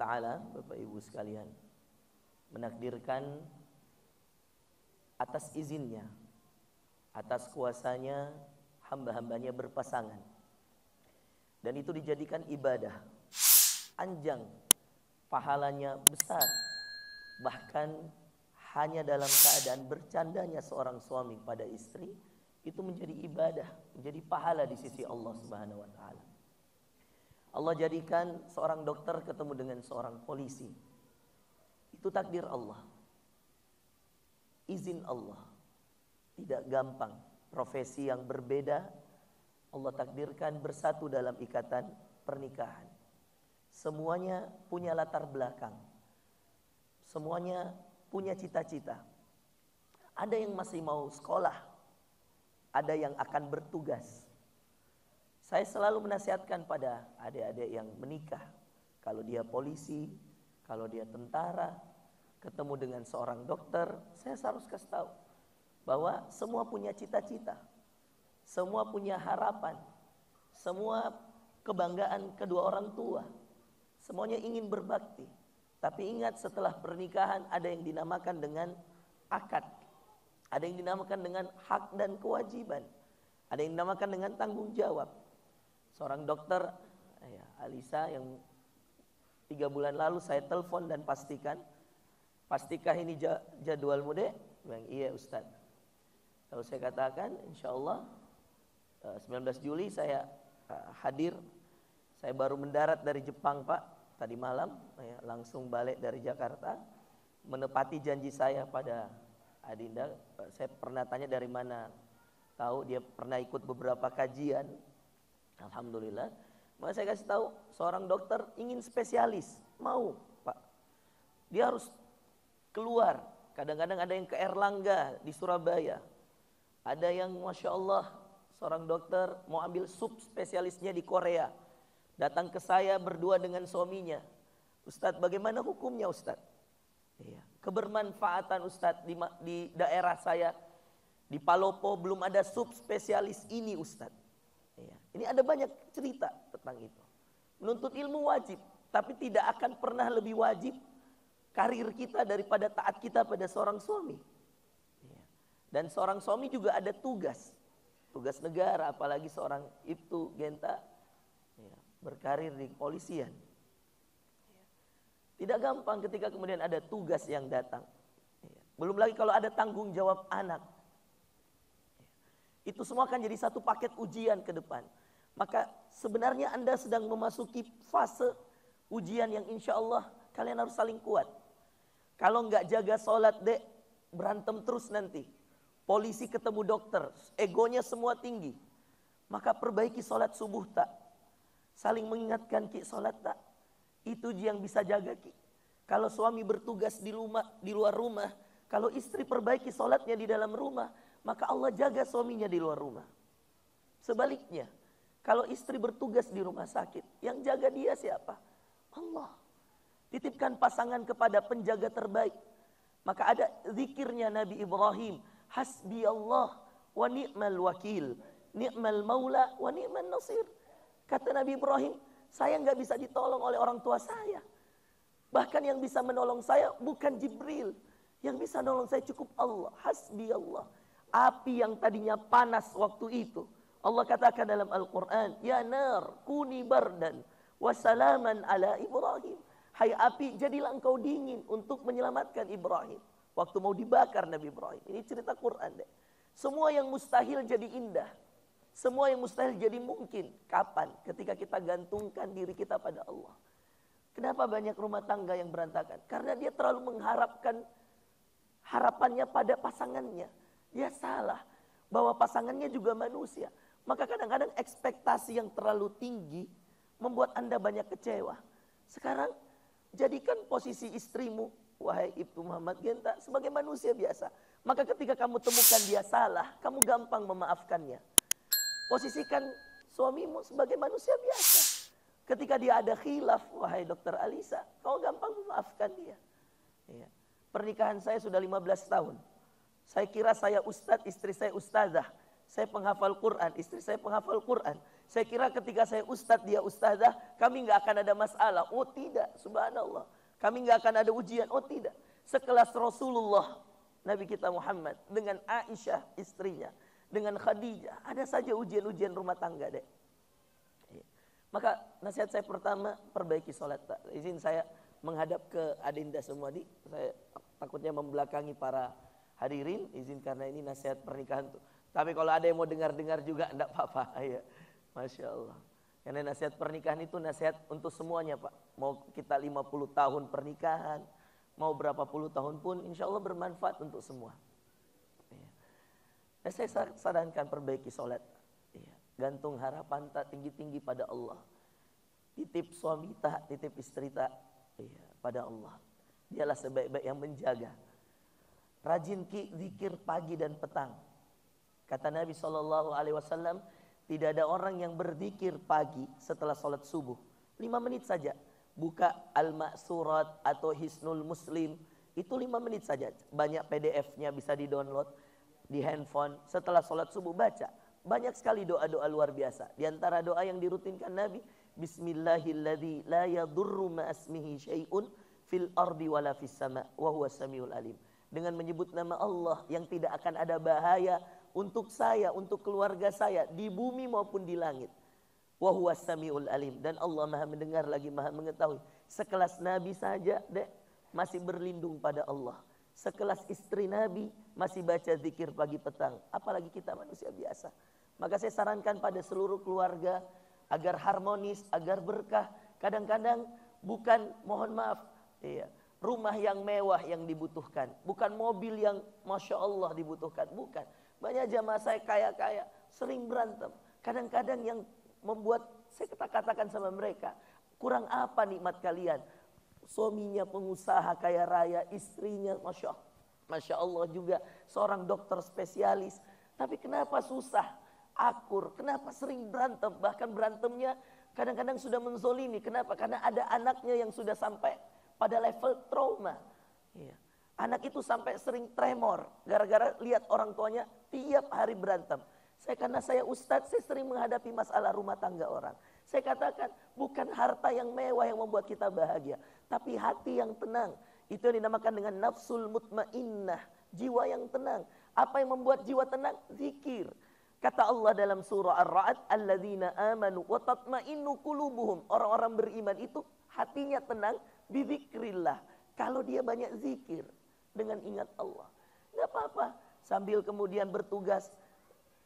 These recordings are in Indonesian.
Ta'ala, Bapak Ibu sekalian, menakdirkan atas izinnya, atas kuasanya, hamba-hambanya berpasangan. Dan itu dijadikan ibadah. Anjang, pahalanya besar. Bahkan hanya dalam keadaan bercandanya seorang suami pada istri, itu menjadi ibadah, menjadi pahala di sisi Allah Subhanahu wa Ta'ala. Allah jadikan seorang dokter ketemu dengan seorang polisi. Itu takdir Allah, izin Allah. Tidak gampang, profesi yang berbeda Allah takdirkan bersatu dalam ikatan pernikahan. Semuanya punya latar belakang, semuanya punya cita-cita. Ada yang masih mau sekolah, ada yang akan bertugas. Saya selalu menasihatkan pada adik-adik yang menikah, kalau dia polisi, kalau dia tentara, ketemu dengan seorang dokter, saya harus kasih tahu bahwa semua punya cita-cita, semua punya harapan, semua kebanggaan kedua orang tua, semuanya ingin berbakti. Tapi ingat, setelah pernikahan ada yang dinamakan dengan akad, ada yang dinamakan dengan hak dan kewajiban, ada yang dinamakan dengan tanggung jawab. Seorang dokter, Alisa, yang 3 bulan lalu saya telepon dan pastikah ini jadwalmu dek? Bilang, iya Ustaz. Lalu saya katakan, insya Allah 19 Juli saya hadir. Saya baru mendarat dari Jepang Pak, tadi malam, langsung balik dari Jakarta, menepati janji saya pada Adinda. Saya pernah tanya dari mana tahu, dia pernah ikut beberapa kajian. Alhamdulillah. Maka saya kasih tahu, seorang dokter ingin spesialis, mau Pak, dia harus keluar. Kadang-kadang ada yang ke Erlangga di Surabaya, ada yang Masya Allah seorang dokter mau ambil subspesialisnya di Korea, datang ke saya berdua dengan suaminya. Ustadz, bagaimana hukumnya Ustadz? Kebermanfaatan Ustadz, di daerah saya di Palopo belum ada subspesialis ini Ustadz. Ini ada banyak cerita tentang itu. Menuntut ilmu wajib, tapi tidak akan pernah lebih wajib karir kita daripada taat kita pada seorang suami. Dan seorang suami juga ada tugas negara, apalagi seorang Ibtu Genta berkarir di kepolisian. Tidak gampang ketika kemudian ada tugas yang datang. Belum lagi kalau ada tanggung jawab anak. Itu semua akan jadi satu paket ujian ke depan. Maka sebenarnya Anda sedang memasuki fase ujian yang insya Allah kalian harus saling kuat. Kalau nggak jaga sholat dek, berantem terus nanti. Polisi ketemu dokter, egonya semua tinggi. Maka perbaiki sholat subuh tak. Saling mengingatkan Ki, sholat tak. Itu yang bisa jaga Ki. Kalau suami bertugas di luar rumah, kalau istri perbaiki sholatnya di dalam rumah, maka Allah jaga suaminya di luar rumah. Sebaliknya, kalau istri bertugas di rumah sakit, yang jaga dia siapa? Allah. Titipkan pasangan kepada penjaga terbaik. Maka ada zikirnya Nabi Ibrahim, hasbi Allah wa ni'mal wakil, ni'mal maula wa ni'mal nasir. Kata Nabi Ibrahim, saya nggak bisa ditolong oleh orang tua saya. Bahkan yang bisa menolong saya bukan Jibril, yang bisa menolong saya cukup Allah. Hasbi Allah. Api yang tadinya panas waktu itu, Allah katakan dalam Al-Quran, ya nar kuni bardan wassalaman ala Ibrahim. Hai api, jadilah engkau dingin untuk menyelamatkan Ibrahim. Waktu mau dibakar Nabi Ibrahim. Ini cerita Quran deh. Semua yang mustahil jadi indah, semua yang mustahil jadi mungkin. Kapan? Ketika kita gantungkan diri kita pada Allah. Kenapa banyak rumah tangga yang berantakan? Karena dia terlalu mengharapkan harapannya pada pasangannya. Dia salah bahwa pasangannya juga manusia. Maka kadang-kadang ekspektasi yang terlalu tinggi membuat Anda banyak kecewa. Sekarang jadikan posisi istrimu, wahai Ibtu Muhammad Genta, sebagai manusia biasa. Maka ketika kamu temukan dia salah, kamu gampang memaafkannya. Posisikan suamimu sebagai manusia biasa. Ketika dia ada khilaf, wahai Dokter Alisa, kamu gampang memaafkan dia. Pernikahan saya sudah 15 tahun. Saya kira saya ustadz, istri saya ustazah. Saya penghafal Quran, istri saya penghafal Quran. Saya kira ketika saya ustadz, dia ustazah, kami nggak akan ada masalah. Oh tidak, subhanallah. Kami nggak akan ada ujian. Oh tidak. Sekelas Rasulullah, Nabi kita Muhammad, dengan Aisyah istrinya, dengan Khadijah, ada saja ujian-ujian rumah tangga deh. Maka nasihat saya pertama, perbaiki sholat. Izin saya menghadap ke Adinda semua di, saya takutnya membelakangi para hadirin. Izin karena ini nasihat pernikahan tuh. Tapi kalau ada yang mau dengar-dengar juga enggak apa-apa ya. Masya Allah. Karena nasihat pernikahan itu nasihat untuk semuanya Pak. Mau kita 50 tahun pernikahan, mau berapa puluh tahun pun insya Allah bermanfaat untuk semua. Nah, saya sarankan perbaiki sholat. Gantung harapan tak tinggi-tinggi pada Allah. Titip suami tak, titip istri tak pada Allah. Dialah sebaik-baik yang menjaga. Rajin zikir pagi dan petang. Kata Nabi SAW, tidak ada orang yang berzikir pagi setelah sholat subuh. 5 menit saja. Buka Al-Ma'surat atau Hisnul Muslim. Itu 5 menit saja. Banyak PDF-nya bisa di-download di handphone. Setelah sholat subuh baca. Banyak sekali doa-doa luar biasa. Di antara doa yang dirutinkan Nabi, Bismillahilladzi la yadurru ma'asmihi syai'un fil ardi wala fis sama' wa huwa samiul alim. Dengan menyebut nama Allah yang tidak akan ada bahaya untuk saya, untuk keluarga saya di bumi maupun di langit. Wa huwas samiul alim, dan Allah Maha mendengar lagi Maha mengetahui. Sekelas Nabi saja dek masih berlindung pada Allah. Sekelas istri Nabi masih baca zikir pagi petang, apalagi kita manusia biasa. Maka saya sarankan pada seluruh keluarga agar harmonis, agar berkah. Kadang-kadang bukan, mohon maaf, rumah yang mewah yang dibutuhkan, bukan mobil yang Masya Allah dibutuhkan, bukan. Banyak jamaah saya kaya-kaya sering berantem. Kadang-kadang yang membuat saya katakan sama mereka, kurang apa nikmat kalian? Suaminya pengusaha kaya raya, istrinya Masya Allah juga seorang dokter spesialis. Tapi kenapa susah, akur, kenapa sering berantem? Bahkan berantemnya kadang-kadang sudah menzolimi. Kenapa? Karena ada anaknya yang sudah sampai pada level trauma. Anak itu sampai sering tremor gara-gara lihat orang tuanya tiap hari berantem. Karena saya ustadz, saya sering menghadapi masalah rumah tangga orang. Saya katakan bukan harta yang mewah yang membuat kita bahagia, tapi hati yang tenang. Itu yang dinamakan dengan nafsul mutmainnah, jiwa yang tenang. Apa yang membuat jiwa tenang? Zikir. Kata Allah dalam surah Ar-Ra'd, alladzina amanu wa tatma'innu qulubuhum. Orang-orang beriman itu hatinya tenang bizikrillah. Kalau dia banyak zikir dengan ingat Allah, enggak apa-apa. Sambil kemudian bertugas,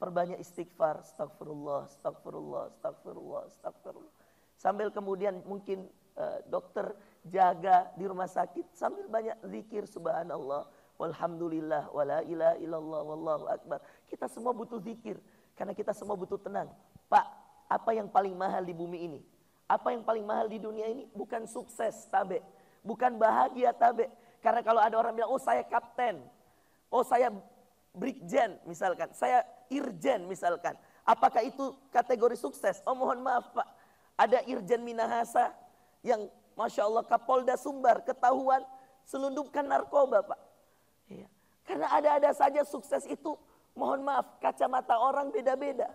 perbanyak istighfar, astagfirullah, astagfirullah, astagfirullah, astagfirullah. Sambil kemudian mungkin dokter jaga di rumah sakit, sambil banyak zikir, subhanallah, walhamdulillah, wala ilaha illallah, wallahu akbar. Kita semua butuh zikir, karena kita semua butuh tenang. Pak, apa yang paling mahal di bumi ini? Apa yang paling mahal di dunia ini? Bukan sukses, tabe. Bukan bahagia, tabe. Karena kalau ada orang bilang, oh saya kapten, oh saya brigjen misalkan, saya irjen misalkan. Apakah itu kategori sukses? Oh mohon maaf Pak, ada Irjen Minahasa yang Masya Allah Kapolda Sumbar ketahuan selundupkan narkoba Pak. Karena ada-ada saja sukses itu, mohon maaf, kacamata orang beda-beda.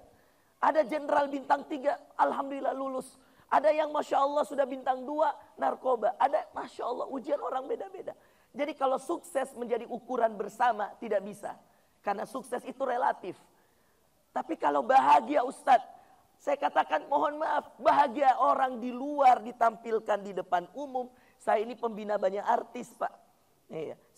Ada jenderal bintang 3, alhamdulillah lulus. Ada yang Masya Allah sudah bintang 2, narkoba. Ada Masya Allah, ujian orang beda-beda. Jadi kalau sukses menjadi ukuran bersama, tidak bisa. Karena sukses itu relatif. Tapi kalau bahagia Ustadz, saya katakan mohon maaf, bahagia orang di luar ditampilkan di depan umum. Saya ini pembina banyak artis Pak.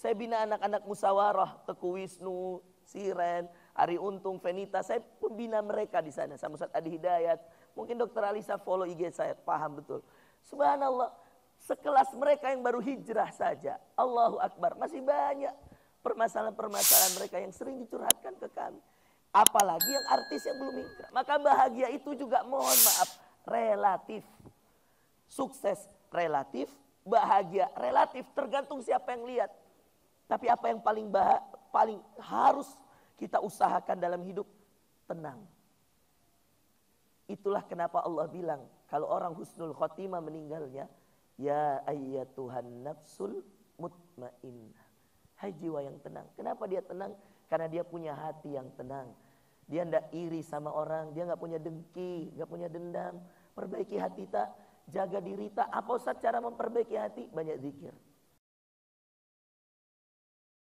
Saya bina anak-anak musyawarah, Teguh Wisnu, Siren, Ari Untung, Venita. Saya pembina mereka di sana, sama Ustadz Adi Hidayat. Mungkin Dokter Alisa follow IG saya, paham betul. Subhanallah, sekelas mereka yang baru hijrah saja, Allahu Akbar, masih banyak permasalahan-permasalahan mereka yang sering dicurhatkan ke kami. Apalagi yang artis yang belum hijrah. Maka bahagia itu juga mohon maaf, relatif. Sukses relatif, bahagia relatif, tergantung siapa yang lihat. Tapi apa yang paling harus kita usahakan dalam hidup? Tenang. Itulah kenapa Allah bilang, kalau orang husnul khotimah meninggalnya, ya ayyatuhan nafsul mutmainnah. Hai jiwa yang tenang. Kenapa dia tenang? Karena dia punya hati yang tenang. Dia ndak iri sama orang, dia nggak punya dengki, nggak punya dendam. Perbaiki hati tak, jaga diri tak. Apa Ustaz cara memperbaiki hati? Banyak zikir.